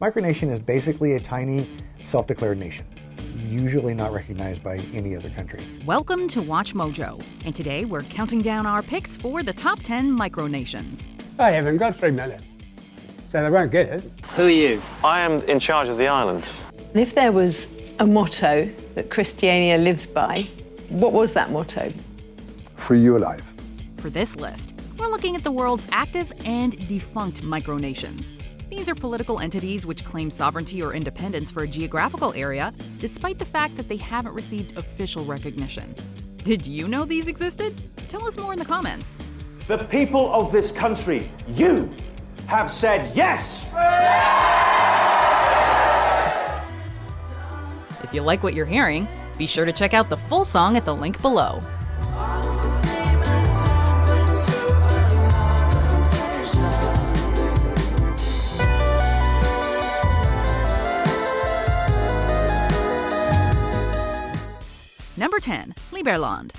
Micronation is basically a tiny, self-declared nation, usually not recognized by any other country. Welcome to Watch Mojo, and today we're counting down our picks for the top 10 micronations. I haven't got 3 million, so they won't get it. Who are you? I am in charge of the island. And if there was a motto that Christiania lives by, what was that motto? Free you alive. For this list, we're looking at the world's active and defunct micronations. These are political entities which claim sovereignty or independence for a geographical area, despite the fact that they haven't received official recognition. Did you know these existed? Tell us more in the comments. The people of this country, you, have said yes! If you like what you're hearing, be sure to check out the full song at the link below. Number 10, Lieberland.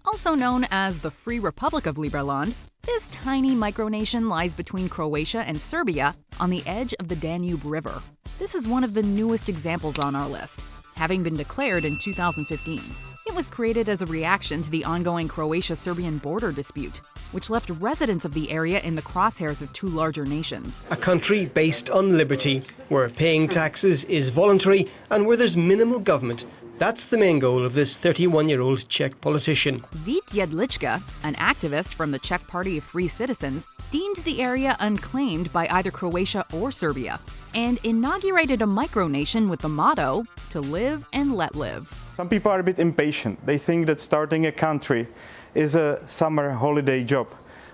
Also known as the Free Republic of Lieberland, this tiny micronation lies between Croatia and Serbia on the edge of the Danube River. This is one of the newest examples on our list, having been declared in 2015. It was created as a reaction to the ongoing Croatia-Serbian border dispute, which left residents of the area in the crosshairs of two larger nations. A country based on liberty, where paying taxes is voluntary and where there's minimal government. That's the main goal of this 31-year-old Czech politician. Vít Jedlička, an activist from the Czech Party of Free Citizens, deemed the area unclaimed by either Croatia or Serbia, and inaugurated a micronation with the motto, to live and let live. Some people are a bit impatient. They think that starting a country is a summer holiday job.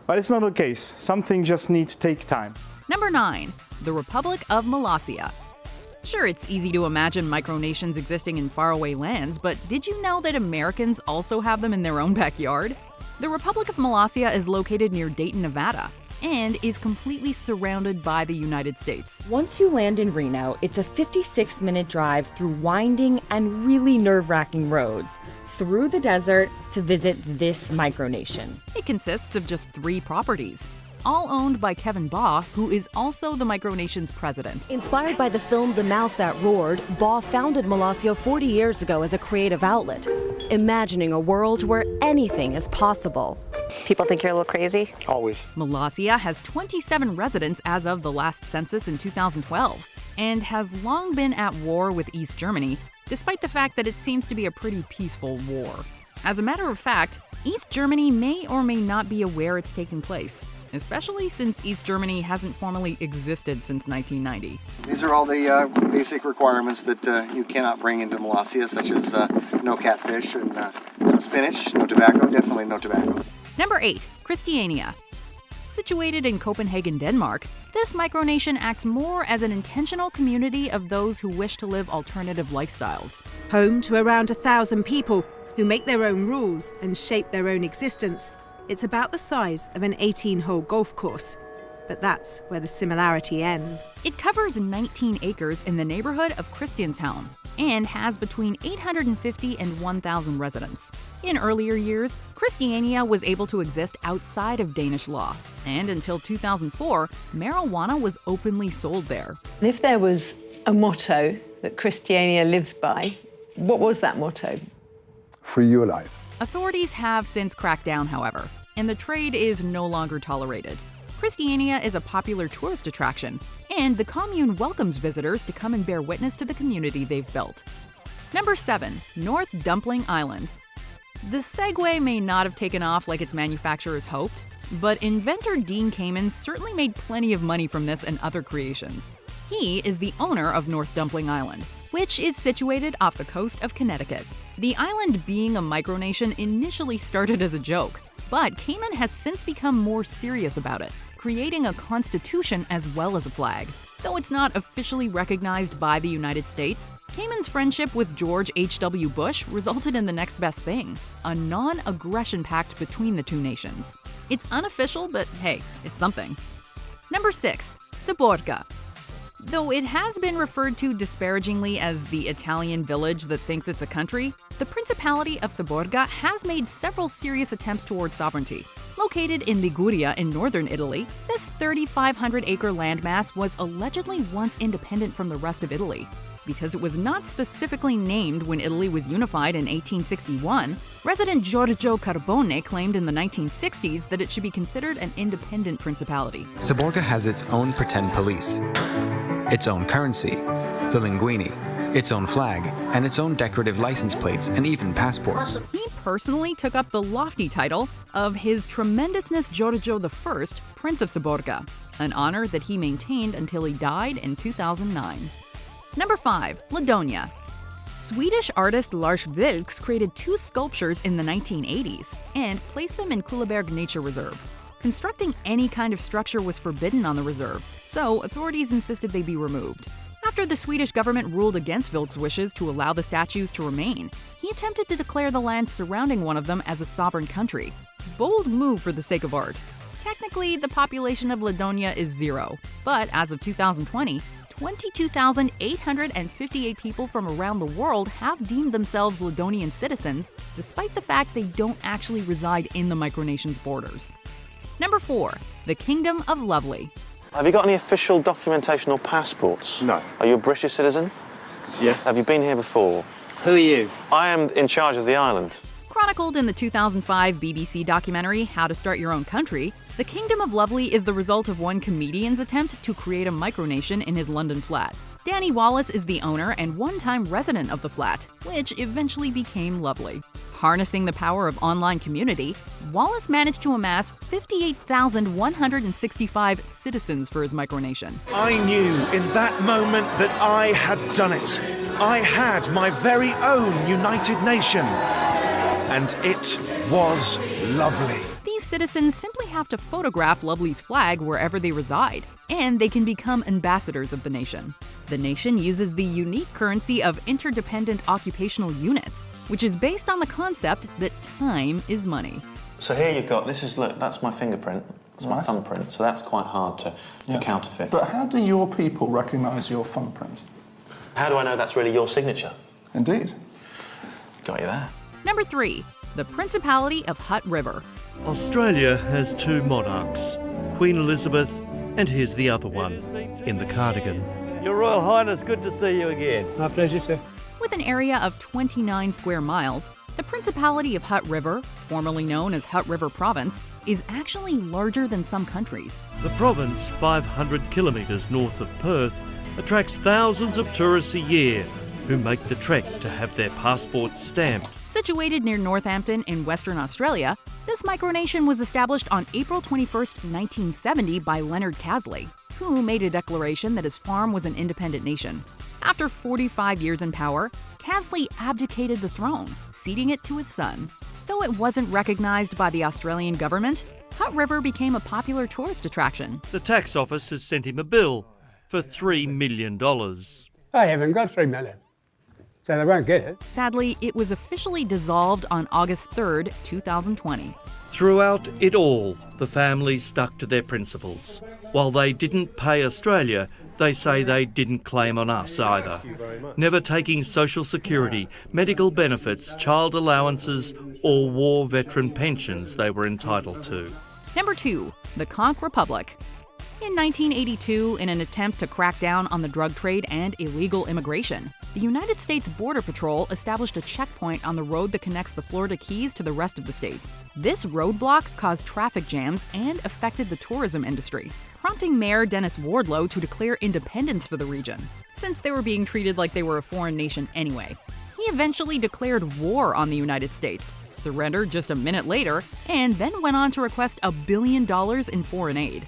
But it's not the case. Some things just need to take time. Number 9, the Republic of Malawi. Sure, it's easy to imagine micronations existing in faraway lands, but did you know that Americans also have them in their own backyard? The Republic of Malawi is located near Dayton, Nevada, and is completely surrounded by the United States. Once you land in Reno, it's a 56-minute drive through winding and really nerve-wracking roads, through the desert to visit this micronation. It consists of just 3 properties, all owned by Kevin Baugh, who is also the micronation's president. Inspired by the film The Mouse That Roared, Baugh founded Malawi 40 years ago as a creative outlet, imagining a world where anything is possible. People think you're a little crazy? Always. Malawi has 27 residents as of the last census in 2012, and has long been at war with East Germany, despite the fact that it seems to be a pretty peaceful war. As a matter of fact, East Germany may or may not be aware it's taking place, especially since East Germany hasn't formally existed since 1990. These are all the basic requirements that you cannot bring into Malawi, such as no catfish and no spinach, no tobacco, definitely no tobacco. Number 8, Christiania. Situated in Copenhagen, Denmark, this micronation acts more as an intentional community of those who wish to live alternative lifestyles. Home to around 1,000 people who make their own rules and shape their own existence. It's about the size of an 18-hole golf course, but that's where the similarity ends. It covers 19 acres in the neighborhood of Christianshavn and has between 850 and 1,000 residents. In earlier years, Christiania was able to exist outside of Danish law, and until 2004, marijuana was openly sold there. And if there was a motto that Christiania lives by, what was that motto? Free you alive. Authorities have since cracked down, however, and the trade is no longer tolerated. Christiania is a popular tourist attraction, and the commune welcomes visitors to come and bear witness to the community they've built. Number 7, North Dumpling Island. The Segway may not have taken off like its manufacturers hoped, but inventor Dean Cayman certainly made plenty of money from this and other creations. He is the owner of North Dumpling Island, which is situated off the coast of Connecticut. The island being a micronation initially started as a joke, but Cayman has since become more serious about it, creating a constitution as well as a flag. Though it's not officially recognized by the United States, Cayman's friendship with George H.W. Bush resulted in the next best thing, a non-aggression pact between the two nations. It's unofficial, but hey, it's something. Number 6, Saporga. Though it has been referred to disparagingly as the Italian village that thinks it's a country, the Principality of Saporga has made several serious attempts towards sovereignty. Located in Liguria in northern Italy, this 3,500-acre landmass was allegedly once independent from the rest of Italy. Because it was not specifically named when Italy was unified in 1861, resident Giorgio Carbone claimed in the 1960s that it should be considered an independent principality. Saporga has its own pretend police, its own currency, the linguini, its own flag, and its own decorative license plates and even passports. He personally took up the lofty title of His Tremendousness Giorgio I, Prince of Saporga, an honor that he maintained until he died in 2009. Number 5. Ladonia. Swedish artist Lars Vilks created 2 sculptures in the 1980s and placed them in Kullaberg Nature Reserve. Constructing any kind of structure was forbidden on the reserve, so authorities insisted they be removed. After the Swedish government ruled against Vilks' wishes to allow the statues to remain, he attempted to declare the land surrounding one of them as a sovereign country. Bold move for the sake of art. Technically, the population of Ladonia is 0, but as of 2020, 22,858 people from around the world have deemed themselves Ladonian citizens, despite the fact they don't actually reside in the Micronations' borders. Number 4. The Kingdom of Lovely. Have you got any official documentation or passports? No. Are you a British citizen? Yes. Have you been here before? Who are you? I am in charge of the island. Chronicled in the 2005 BBC documentary How to Start Your Own Country, the Kingdom of Lovely is the result of one comedian's attempt to create a micronation in his London flat. Danny Wallace is the owner and one-time resident of the flat, which eventually became Lovely. Harnessing the power of online community, Wallace managed to amass 58,165 citizens for his micronation. I knew in that moment that I had done it. I had my very own United Nation. And it was lovely. These citizens simply have to photograph Lovely's flag wherever they reside, and they can become ambassadors of the nation. The nation uses the unique currency of interdependent occupational units, which is based on the concept that time is money. So here you've got, look, that's my fingerprint, that's my thumbprint, so that's quite hard to counterfeit. But how do your people recognise your thumbprint? How do I know that's really your signature? Indeed. Got you there. Number 3. The Principality of Hut River. Australia has 2 monarchs, Queen Elizabeth, and here's the other one, in the cardigan. Your Royal Highness, good to see you again. My pleasure, sir. With an area of 29 square miles, the Principality of Hut River, formerly known as Hut River Province, is actually larger than some countries. The province, 500 kilometres north of Perth, attracts thousands of tourists a year who make the trek to have their passports stamped. Situated near Northampton in Western Australia, this micronation was established on April 21, 1970 by Leonard Casley, who made a declaration that his farm was an independent nation. After 45 years in power, Casley abdicated the throne, ceding it to his son. Though it wasn't recognized by the Australian government, Hut River became a popular tourist attraction. The tax office has sent him a bill for $3 million. I haven't got $3 million, so they won't get it. Sadly, it was officially dissolved on August 3, 2020. Throughout it all, the family stuck to their principles. While they didn't pay Australia, they say they didn't claim on us either. Never taking social security, medical benefits, child allowances, or war veteran pensions they were entitled to. Number 2. The Conch Republic. In 1982, in an attempt to crack down on the drug trade and illegal immigration, the United States Border Patrol established a checkpoint on the road that connects the Florida Keys to the rest of the state. This roadblock caused traffic jams and affected the tourism industry, prompting Mayor Dennis Wardlow to declare independence for the region, since they were being treated like they were a foreign nation anyway. He eventually declared war on the United States, surrendered just a minute later, and then went on to request $1 billion in foreign aid.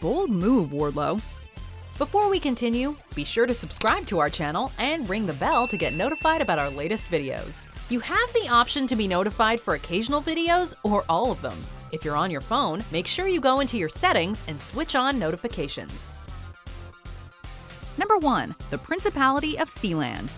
Bold move, Wardlow. Before we continue, be sure to subscribe to our channel and ring the bell to get notified about our latest videos. You have the option to be notified for occasional videos or all of them. If you're on your phone, make sure you go into your settings and switch on notifications. Number 1. The Principality of Sealand.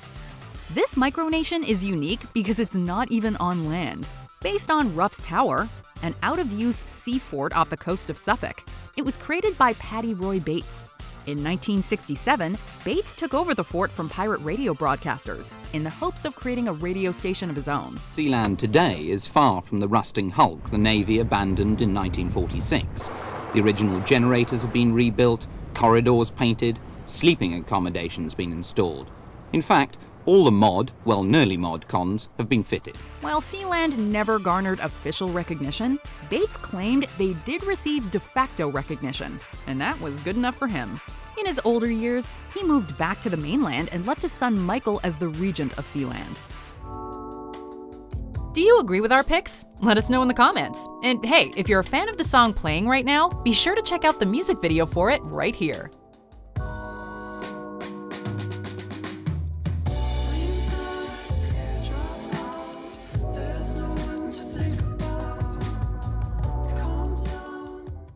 This micronation is unique because it's not even on land. Based on Ruff's Tower, an out-of-use sea fort off the coast of Suffolk, it was created by Paddy Roy Bates. In 1967, Bates took over the fort from pirate radio broadcasters in the hopes of creating a radio station of his own. Sealand today is far from the rusting hulk the Navy abandoned in 1946. The original generators have been rebuilt, corridors painted, sleeping accommodations been installed. In fact, all the nearly mod cons have been fitted. While Sealand never garnered official recognition, Bates claimed they did receive de facto recognition, and that was good enough for him. In his older years, he moved back to the mainland and left his son Michael as the regent of Sealand. Do you agree with our picks? Let us know in the comments. And hey, if you're a fan of the song playing right now, be sure to check out the music video for it right here.